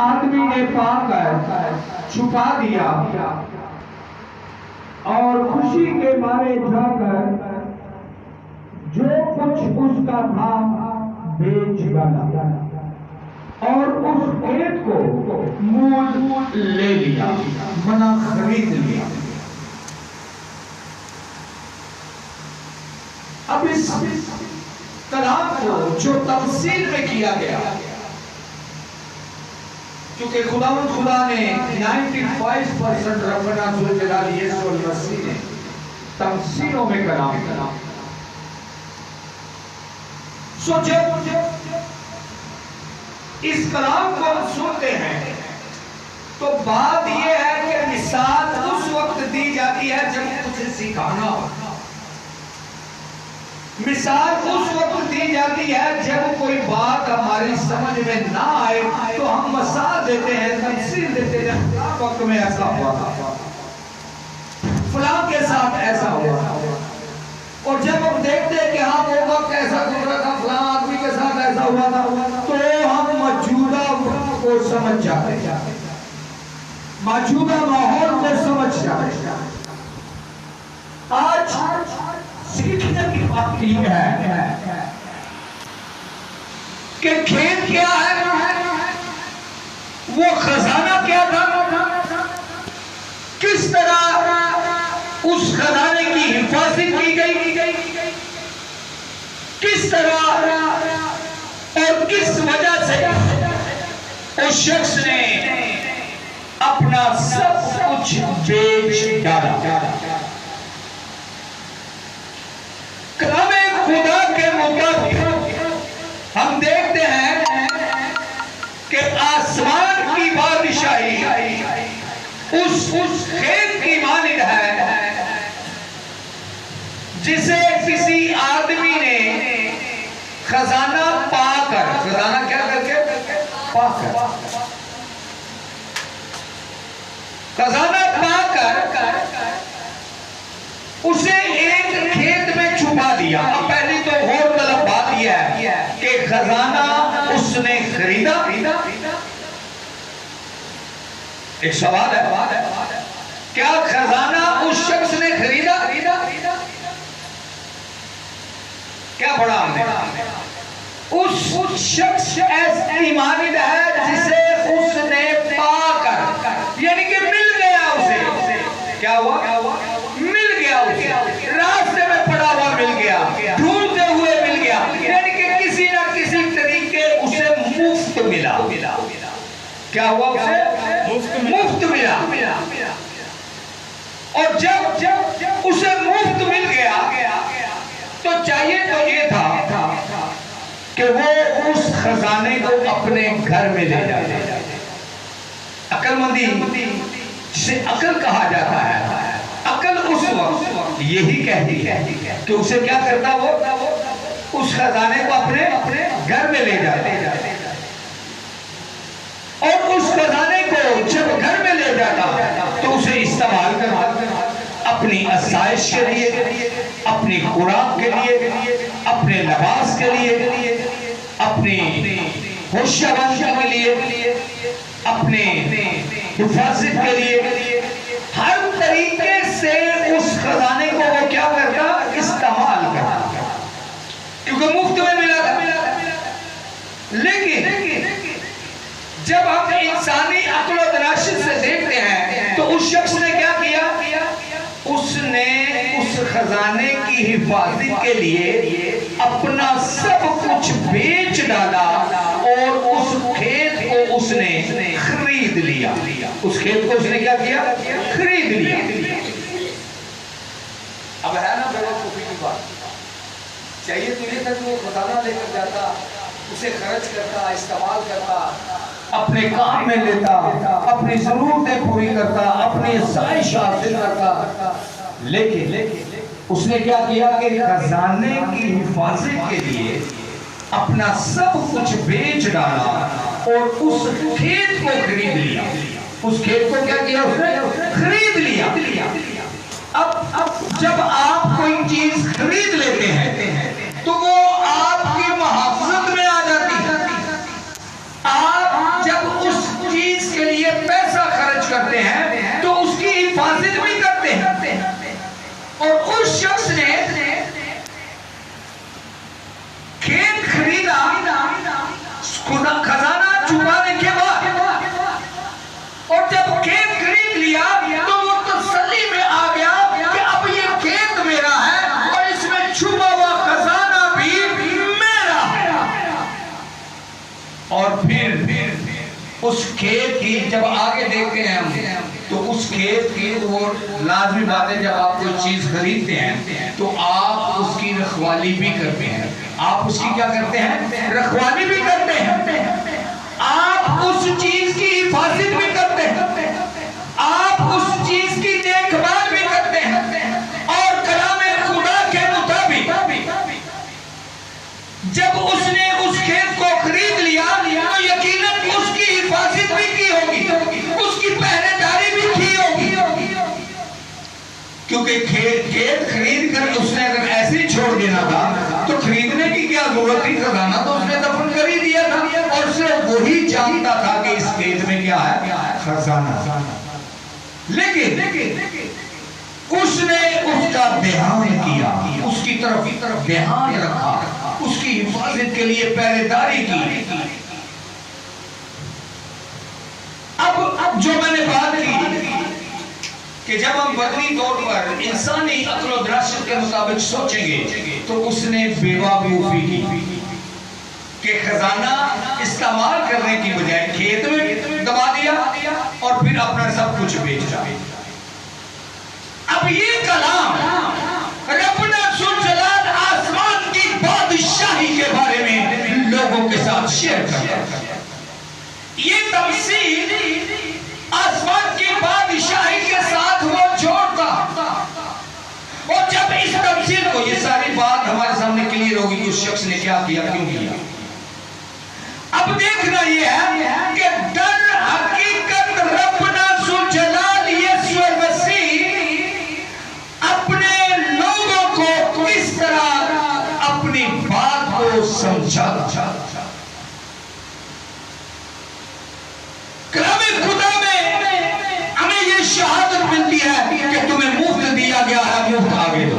آدمی نے پا کر چھپا دیا اور خوشی کے مارے جا کر جو کچھ اس کا تھا بیچ ڈالا اور اس کھیت کو مول لے لیا، منا خرید لیا۔ اب اس کلام کو جو تفسیر میں کیا گیا، کیونکہ خدا نے 95% ربنا ذو جلال یسوع المسیح نے تفسیروں میں کلام کرا۔ سو جب اس کلام کو ہم سنتے ہیں تو بات یہ ہے کہ مثال اس وقت دی جاتی ہے جب کچھ سکھانا ہو، مثال اس وقت دی جاتی ہے جب کوئی بات ہماری سمجھ میں نہ آئے تو ہم مثال دیتے ہیں، تفصیل دیتے ہیں۔ فلاں وقت میں ایسا ہوا تھا، فلاں کے ساتھ ایسا ہوا تھا، اور جب ہم دیکھتے ہیں کہ ہاں وہ وقت ایسا گزرا تھا، فلاں آدمی کے ساتھ ایسا ہوا تھا، تو ہم موجودہ وقت کو سمجھ جاتے ہیں، موجودہ ماحول کو سمجھ جاتے ہیں۔ آج سیکھنے کی بات یہ ہے کہ کھیت کیا ہے، وہ خزانہ کیا تھا، کس طرح اس خزانے کی حفاظت کی گئی، کس طرح اور کس وجہ سے اس شخص نے اپنا سب کچھ بیچ ڈالا۔ کلام خدا کے مطابق ہم دیکھتے ہیں کہ آسمان کی بادشاہی اس کھیت کی مانند ہے جسے کسی آدمی نے خزانہ پا کر، خزانہ کیا کر کے پا کر، خزانہ پا کر اسے ایک کھیت میں چھپا دیا۔ اب پہلی تو غور طلب بات یہ ہے کہ خزانہ اس نے خریدا۔ ایک سوال ہے، کیا خزانہ اس شخص نے خریدا؟ کیا پڑھا ہم نے؟ اس شخص ایسی مانند ہے جسے اس نے پا کر، یعنی کہ مل گیا اسے۔ کیا ہوا؟ مل گیا اسے، راستے میں پڑا ہوا مل گیا، ڈھونڈتے ہوئے مل گیا، یعنی کہ کسی نہ کسی طریقے اسے مفت ملا۔ کیا ہوا؟ اسے مفت ملا۔ اور جب اسے مفت مل گیا تو چاہیے تو یہ تھا کہ وہ اس خزانے کو اپنے گھر میں لے جائے۔ عقل مندی جسے عقل کہا جاتا ہے، عقل اس وقت یہی کہتی ہے کہ اسے کیا کرتا، وہ اس خزانے کو اپنے گھر میں لے جاتا، اور اس خزانے کو جب گھر میں لے جاتا تو اسے استعمال کرتا اپنی آسائش کے لیے، اپنی خوراک کے لیے، اپنے لباس کے لیے، اپنی ہوشیار بننے کے لیے، اپنے حفاظت کے لیے، ہر طریقے سے اس خزانے کو وہ کیا کرتا، استعمال کرتا، کیونکہ مفت میں ملا تھا۔ لیکن جب ہم انسانی عقل و تراشت سے دیکھتے ہیں تو اس شخص نے کیا کیا، اس نے اس خزانے کی حفاظت کے لیے اپنا سب کچھ بیچ ڈالا اور اس کھیت کو اس نے خرید لیا۔ اس کھیت کو اس نے کیا کیا، خرید لیا۔ اب ہے نا بیوقوفی کی بات، چاہیے تو یہ تھا کہ وہ خزانہ لے کر جاتا، اسے خرچ کرتا، استعمال کرتا، اپنے کام میں لیتا، اپنی ضرورتیں پوری کرتا، اپنی آسائش حاصل کرتا، لیکن اس نے کیا کیا کہ خزانے کی حفاظت کے لیے اپنا سب کچھ بیچ ڈالا اور اس کھیت کو خرید لیا۔ اس کھیت کو کیا کیا، اس نے خرید لیا۔ اب جب آپ کوئی چیز خرید لیتے ہیں تو وہ آپ کی محافظت میں آ جاتی ہے۔ آپ جب اس لیا تو وہ تسلی میں آ گیا کہ اب یہ کھیت میرا ہے اور اس میں چھپا ہوا خزانہ بھی میرا ہے۔ اور پھر اس کھیت کی جب آگے دیکھتے ہیں ہم تو اس کھیت کی وہ لازمی بات ہے، جب آپ کوئی چیز خریدتے ہیں تو آپ اس کی رکھوالی بھی کرتے ہیں۔ آپ اس کی کیا کرتے ہیں؟ رکھوالی بھی کرتے ہیں۔ آپ اس چیز کی حفاظت بھی کرتے ہیں، آپ اس چیز کی دیکھ بھال بھی کرتے ہیں۔ اور کلام خدا کے مطابق جب اس نے اس کھیت کو خرید لیا تو یقیناً اس کی حفاظت بھی کی ہوگی، اس کی پہرے داری بھی کی ہوگی، کیونکہ کھیت خرید کر اس نے اگر ایسے ہی چھوڑ دینا تھا تو خریدنے کی کیا ضرورت تھی؟ خزانہ تو اس نے دفن کر ہی دیا تھا اور صرف وہی جانتا تھا کہ اس کھیت میں کیا ہے؟ خزانہ۔ لیکن اس نے اس کا دھیان کیا، اس کی طرف دھیان رکھا، اس کی حفاظت کے لیے پہرے داری کی۔ اب جو میں نے بات کی کہ جب ہم بدنی طور پر انسانی عقل و دراست کے مطابق سوچیں گے تو اس نے بیوقوفی کی کہ خزانہ استعمال کرنے کی بجائے کھیت میں دبا دیا اور پھر اپنا سب کچھ بیچا۔ اب یہ کلام ربنا ذوالجلال آسمان کی بادشاہی کے بارے میں لوگوں کے ساتھ شیئر کرتا ہے۔ یہ تمثیل آسمان کی بادشاہی کے ساتھ وہ جوڑتا، اور جب اس تمثیل کو، یہ ساری بات ہمارے سامنے کلیئر ہوگی کہ اس شخص نے کیا کیا، کیوں کیا۔ اب دیکھنا یہ ہے کہ در حقیقت ربنا ذوالجلال یسوع مسیح اپنے لوگوں کو کس طرح اپنی بات کو سمجھاتا۔ کلام خدا میں ہمیں یہ شہادت ملتی ہے کہ تمہیں مفت دیا گیا ہے، مفت آگے دو۔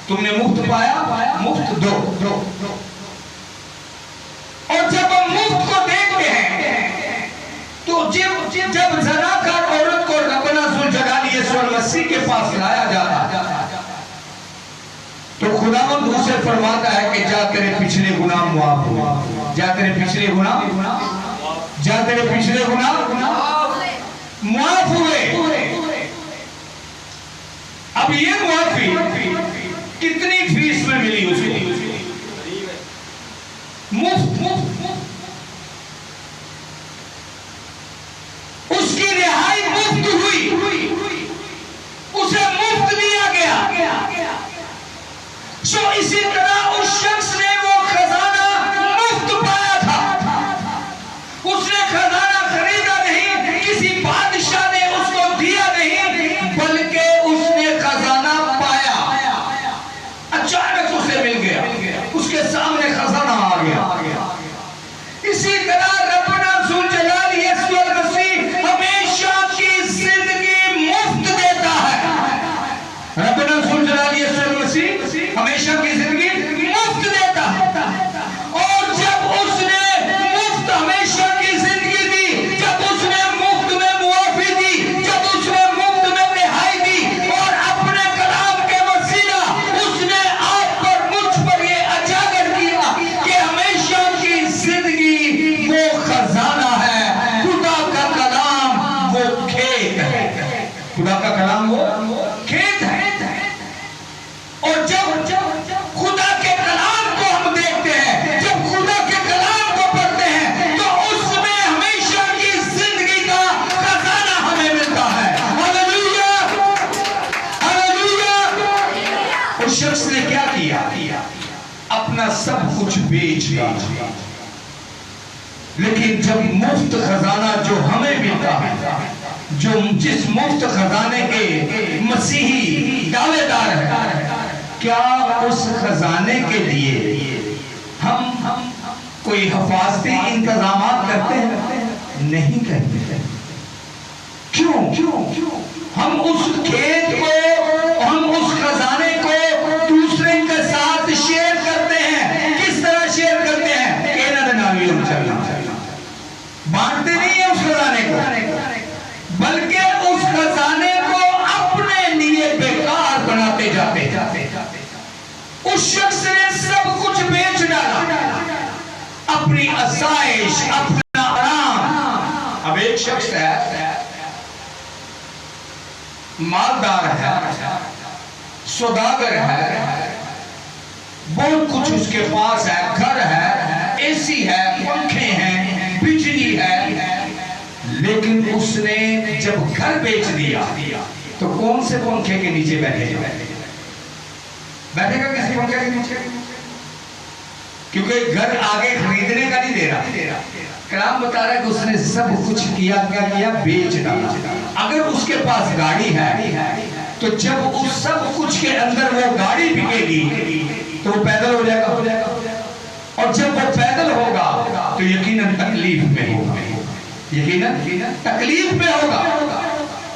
تم نے مفت پایا، مفت دو۔ اور جب ہم مفت کو دیکھتے ہیں تو جب زناکار عورت کو ربنا ذوالجلال یسوع مسیح کے پاس لایا جاتا تو خداوند اسے فرماتا ہے کہ جا تیرے پچھلے گناہ معاف ہوئے، جا تیرے پچھلے گناہ، جا تیرے پچھلے گناہ معاف ہوئے۔ اب یہ معافی کتنی فیس میں ملی اس کو؟ مفت۔ اس کی رہائی مفت ہوئی، اسے مفت دیا گیا۔ سو اسی طرح اس شخص نے وہ خزانہ مفت پایا تھا۔ اس نے خزانہ خریدا نہیں، کسی بادشاہ نے اس کو دیا نہیں، بلکہ اس نے خزانہ پایا۔ اچانک اسے مل گیا، اس کے سامنے خزانہ آ گیا۔ اسی طرح ربنا ذوالجلال یسوع مسیح ہمیشہ کی زندگی مفت دیتا ہے۔ ربنا ذوالجلال یسوع مسیح ہمیشہ کی زندگی مفت دیتا ہے۔ اور جب اس نے مفت ہمیشہ کی زندگی دی، جب اس نے مفت میں معافی دی، جب اس نے مفت میں رہائی دی، اور اپنے کلام کے وسیلہ اس نے آپ پر، مجھ پر یہ اجاگر کیا کہ ہمیشہ کی زندگی وہ خزانہ ہے، خدا کا کلام وہ کھیت ہے، خدا کا کلام وہ کھیت ہے۔ اور جب خدا کے کلام کو ہم دیکھتے ہیں، جب خدا کے کلام کو پڑھتے ہیں تو اس میں ہمیشہ کی زندگی کا خزانہ ہمیں ملتا ہے۔ ہاللیلویہ، ہاللیلویہ۔ اس شخص نے کیا کیا؟ اپنا سب کچھ بیچ دیا۔ لیکن جب مفت خزانہ جو ہمیں ملتا ہے، جو جس مفت خزانے کے مسیحی دعوے دار ہے، کیا اس خزانے کے لیے ہم کوئی حفاظتی انتظامات کرتے ہیں؟ نہیں کرتے۔ کیوں؟ ہم اس کھیت کو، ہم اس خزانے کو دوسرے کے ساتھ شیئر کرتے ہیں۔ کس طرح شیئر کرتے ہیں؟ بانٹتے نہیں ہیں اس خزانے کو، بلکہ بڑھاتے جاتے اس شخص نے سب کچھ بیچ ڈالا، اپنی آسائش، اپنا آرام۔ اب ایک شخص ہے، مالدار ہے، سوداگر ہے، بہت کچھ اس کے پاس ہے، گھر ہے، اے سی ہے، پنکھے ہیں، بجلی ہے، لیکن اس نے جب گھر بیچ دیا تو کون سے پنکھے کے نیچے بیٹھے گا کسی پنکھے کے نیچے؟ کیونکہ گھر آگے خریدنے کا نہیں دے رہا۔ کلام بتا رہا ہے کہ اس نے سب کچھ کیا بیچ ڈالا۔ اگر اس کے پاس گاڑی ہے تو جب اس سب کچھ کے اندر وہ گاڑی بکے گی تو وہ پیدل ہو جائے گا، اور جب وہ پیدل ہوگا تو یقیناً تکلیف میں ہوگا، یقیناً تکلیف میں ہوگا۔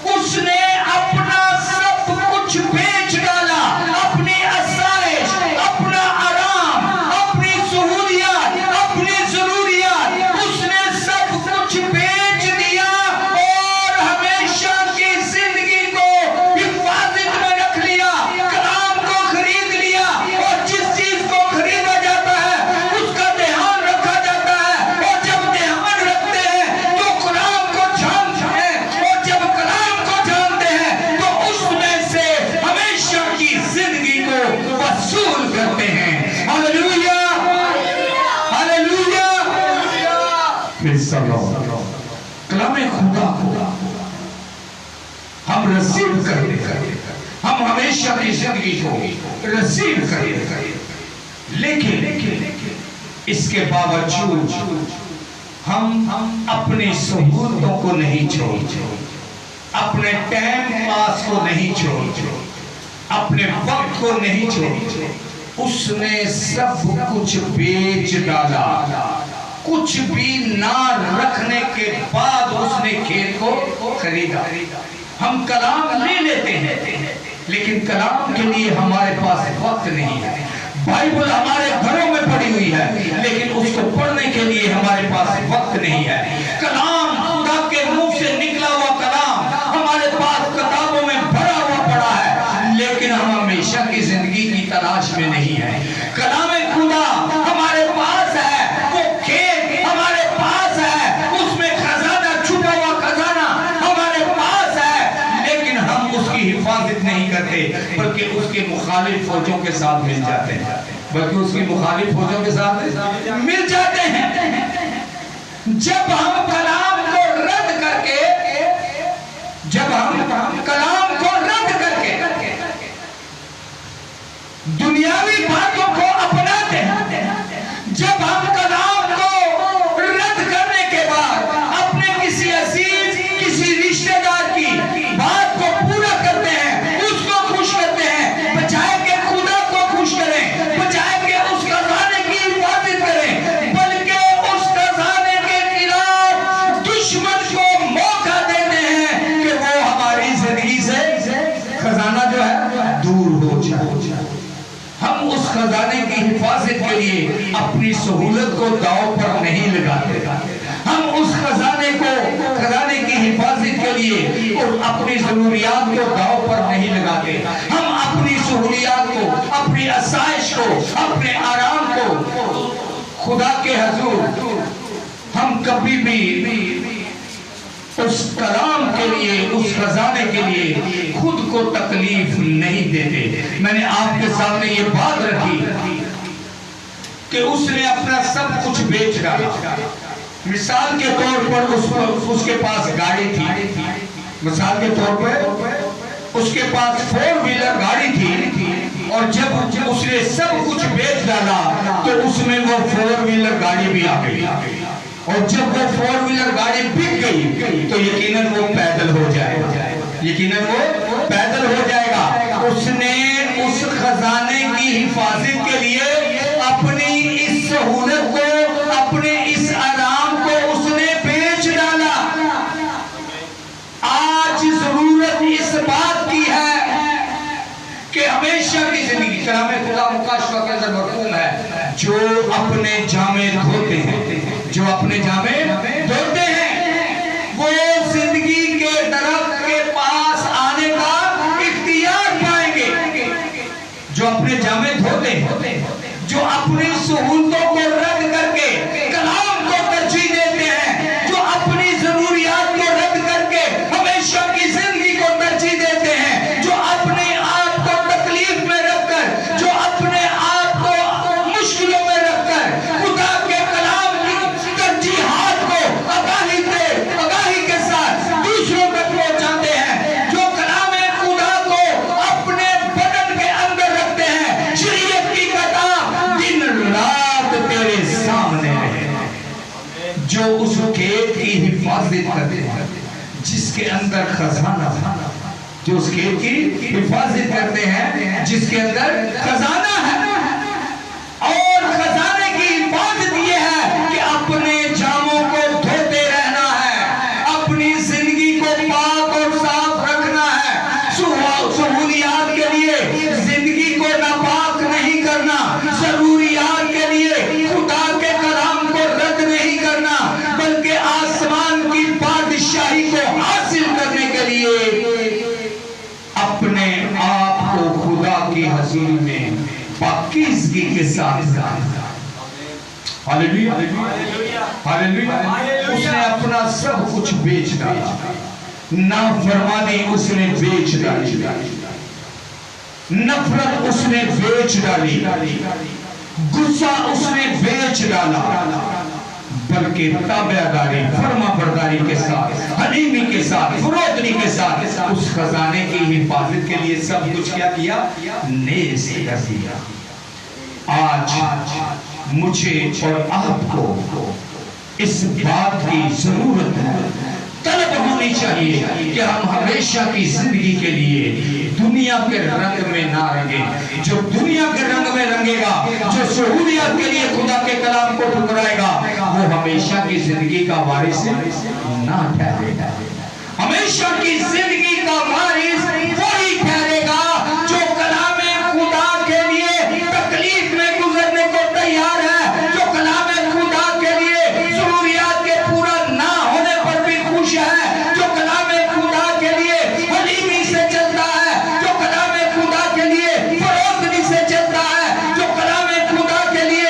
اس نے اپنا سب کچھ بیچ ڈالا، اپنی آسائش، اپنا آرام، اپنی سہولیات، اپنی ضروریات، اس نے سب کچھ بیچ دیا اور ہمیشہ کی زندگی کو حفاظت میں رکھ لیا، کلام کو خرید لیا، اور جس چیز کو خریدا جاتا ہے اس کا دھیان رکھا جاتا ہے، اور جب دھیان رکھتے ہیں تو کلام کو جانتے ہیں، اور جب کلام کو جانتے ہیں تو اس میں سے ہمیشہ کی زندگی کو وصول کرتے ہیں۔ ہاللویا، ہاللویا، پھر سلام۔ کلام خدا کو ہم رسیو کرتے ہیں، ہم ہمیشہ کی زندگی کو رسیو کرتے ہیں، لیکن اس کے باوجود ہم اپنی سہولتوں کو نہیں چھوڑتے، اپنے ٹائم پاس کو نہیں چھوڑتے، اپنے وقت کو نہیں چھوڑتے۔ اس نے سب کچھ بیچ ڈالا، کچھ بھی نہ رکھنے کے بعد اس نے کھیت کو خریدا۔ ہم کلام لے لیتے ہیں لیکن کلام کے لیے ہمارے پاس وقت نہیں ہے۔ بائبل ہمارے گھروں میں پڑی ہوئی ہے لیکن اس کو پڑھنے کے لیے ہمارے پاس وقت نہیں ہے۔ کلام خدا کے منہ سے نکلا ہوا کلام ہمارے پاس کتابوں میں بھرا ہوا پڑا ہے، لیکن ہم ہمیشہ کی زندگی کی تلاش میں نہیں ہے۔ کلام خدا ہمارے پاس ہے، وہ کھیت ہمارے پاس ہے، اس میں خزانہ، چھپا ہوا خزانہ ہمارے پاس ہے، لیکن ہم اس کی حفاظت نہیں کرتے بلکہ اس کے مخالف فوجوں کے ساتھ مل جاتے ہیں، مل جاتے ہیں۔ جب ہم کلام کو رد کر کے دنیاوی باتوں کو اپناتے ہیں، جب ہم کلام کو رد کرنے کے بعد اپنے کسی عزیز، کسی رشتہ دار کی بات کو پورا کرتے ہیں، اس کو خوش کرتے ہیں، بجائے کہ خدا کو خوش کریں، بجائے کہ اس خزانے کی حفاظت کریں، بلکہ اس خزانے کے خلاف دشمن کو موقع دیتے ہیں کہ وہ ہماری زندگی سے خزانہ جو ہے دور ہو جائے۔ ہم اس خزانے کی حفاظت کے لیے اپنی سہولت کو داؤ پر نہیں لگاتے، ہم اس خزانے کی حفاظت کے لیے اور اپنی ضروریات کو داؤ پر نہیں لگاتے، ہم اپنی سہولیات کو، اپنی آسائش کو، اپنے آرام کو خدا کے حضور ہم کبھی بھی اس کلام کے لیے، اس خزانے کے لیے خود کو تکلیف نہیں دیتے۔ میں نے آپ کے سامنے یہ بات رکھی کہ اس نے اپنا سب کچھ بیچ ڈالا۔ مثال کے طور پر اس کے پاس گاڑی تھی، مثال کے طور پر اس کے پاس 4 ویلر گاڑی تھی، اور جب اس نے سب کچھ بیچ ڈالا تو اس میں وہ 4 ویلر گاڑی بھی آ گئی، اور جب وہ 4 ویلر گاڑی بک گئی تو یقیناً وہ پیدل ہو جائے گا، یقیناً وہ پیدل ہو جائے گا۔ اس نے اس خزانے کی حفاظت کے لیے اپنی اس سہولت کو، اپنے اس آرام کو اس نے بیچ ڈالا۔ آج ضرورت اس بات کی ہے کہ ہمیشہ کی زندگی، کلام خدا مکاشفہ کے اندر مرقوم ہے، جو اپنے جامے دھوتے ہیں، جو اپنے جامے دھوتے ہیں، وہ زندگی کے درخت کے پاس آنے کا اختیار پائیں گے۔ کرتے ہیں جس کے اندر خزانہ ہے، جو اس کھیت کی حفاظت کرتے ہیں جس کے اندر خزانہ ہے. اور خزانے کی حفاظت یہ ہے کہ اپنے جاموں کو دھوتے رہنا ہے، اپنی زندگی کو پاک اور صاف رکھنا ہے. سہولیات کے لیے زندگی کو ناپاک نہیں کرنا، ضروریات کے لیے خدا کے کلام کو رد نہیں کرنا، بلکہ آسمان کی بادشاہی کو حاصل کرنے کے لیے اپنے آپ کو خدا کی حضور میں پاکیزگی کے ساتھ. ہاللیلویا ہاللیلویا. اس نے اپنا سب کچھ بیچ ڈالا، نافرمانی اس نے بیچ ڈالی، نفرت اس نے بیچ ڈالی، غصہ اس نے بیچ ڈالا، بلکہ تابعداری فرما برداری کے ساتھ، حلیمی کے ساتھ، فروتنی کے ساتھ اس خزانے کی حفاظت کے لیے سب کچھ کیا کیا؟ نیز کر دیا. آج مجھے اور آپ کو اس بات کی ضرورت ہے، طلب ہونی چاہیے کہ ہم ہمیشہ کی زندگی کے لیے دنیا کے رنگ میں نہ رنگیں. جو دنیا کے رنگ میں رنگے گا، جو سہولیات کے لیے خدا کے کلام کو ٹھکرائے گا، وہ ہمیشہ کی زندگی کا وارث نہ ٹھہرے گا. ہمیشہ کی زندگی کا وارث وہی ٹھہرے گا جو کلام خدا کے لیے تکلیف میں گزرنے کو تیار ہے، جو کلام خدا کے لیے ضروریات کے پورا نہ ہونے پر بھی خوش ہے، جو کلام خدا کے لیے حلیمی سے چلتا ہے، جو کلام خدا کے لیے فروتنی سے چلتا ہے، جو کلام خدا کے لیے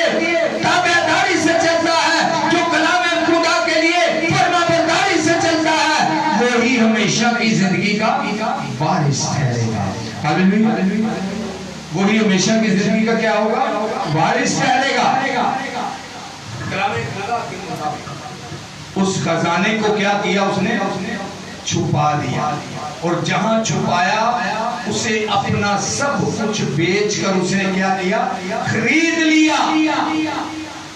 تابعداری سے چلتا ہے، جو کلام خدا کے لیے فرما برداری سے چلتا ہے، وہی ہمیشہ کی زندگی کا وارث ٹھہرے گا. ہاللیلویا. وہی ہمیشہ کی زندگی کا کیا ہوگا؟ وارث ٹھہرے گا. کلام خدا کے مطابق اس خزانے کو کیا کیا؟ اس نے چھپا دیا، اور جہاں چھپایا اسے اپنا سب کچھ بیچ کر اس نے کیا کیا؟ خرید لیا.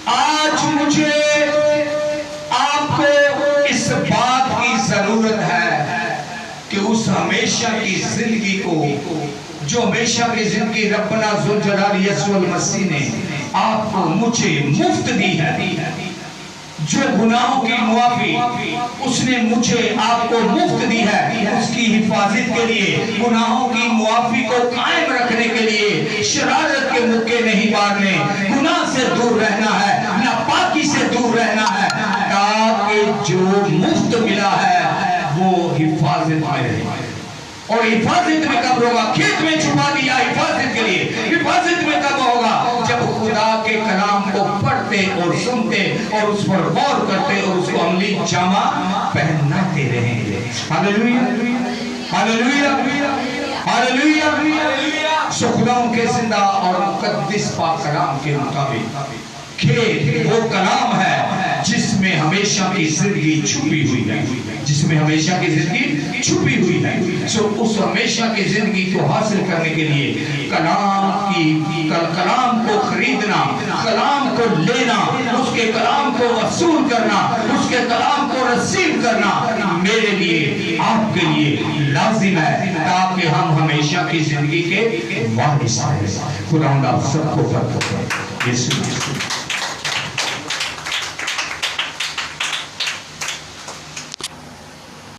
آج مجھے آپ کو اس بات کی ضرورت ہے کہ اس ہمیشہ کی زندگی کو، جو ہمیشہ کی زندگی ربنا ذوالجلال یسوع المسیح نے آپ کو مجھے مفت دی ہے، جو گناہوں کی معافی اس نے مجھے آپ کو مفت دی ہے، اس کی حفاظت کے لیے، گناہوں کی معافی کو قائم رکھنے کے لیے شرارت کے مکے نہیں مارنے، گناہ سے دور رہنا ہے، ناپاکی سے دور رہنا ہے، تاکہ جو مفت ملا ہے وہ حفاظت میں رہے. اور حفاظت میں کب ہوگا؟ کھیت میں چھپا دیا حفاظت کے لیے. حفاظت میں کب ہوگا؟ جب خدا کے کلام کو پڑھتے اور سنتے اور اس پر غور کرتے اور اس کو عملی جامہ پہناتے رہیں گے. ہاللیلویا ہاللیلویا ہاللیلویا. سو خدا ان کے زندہ اور مقدس پاک کلام کے مطابق کھیت وہ کلام ہے جس میں ہمیشہ کی زندگی چھپی ہوئی ہے، جس میں ہمیشہ کی زندگی چھپی ہوئی ہے. سو اس ہمیشہ کی زندگی کو حاصل کرنے کے لیے کلام کو خریدنا، کلام کو لینا، اس کے کلام کو وصول کرنا، اس کے کلام کو رسیو کرنا میرے لیے، آپ کے لیے لازم ہے، تاکہ ہم ہمیشہ کی زندگی کے وارث ہیں. خدا آپ سب کو برکت دے. یسوع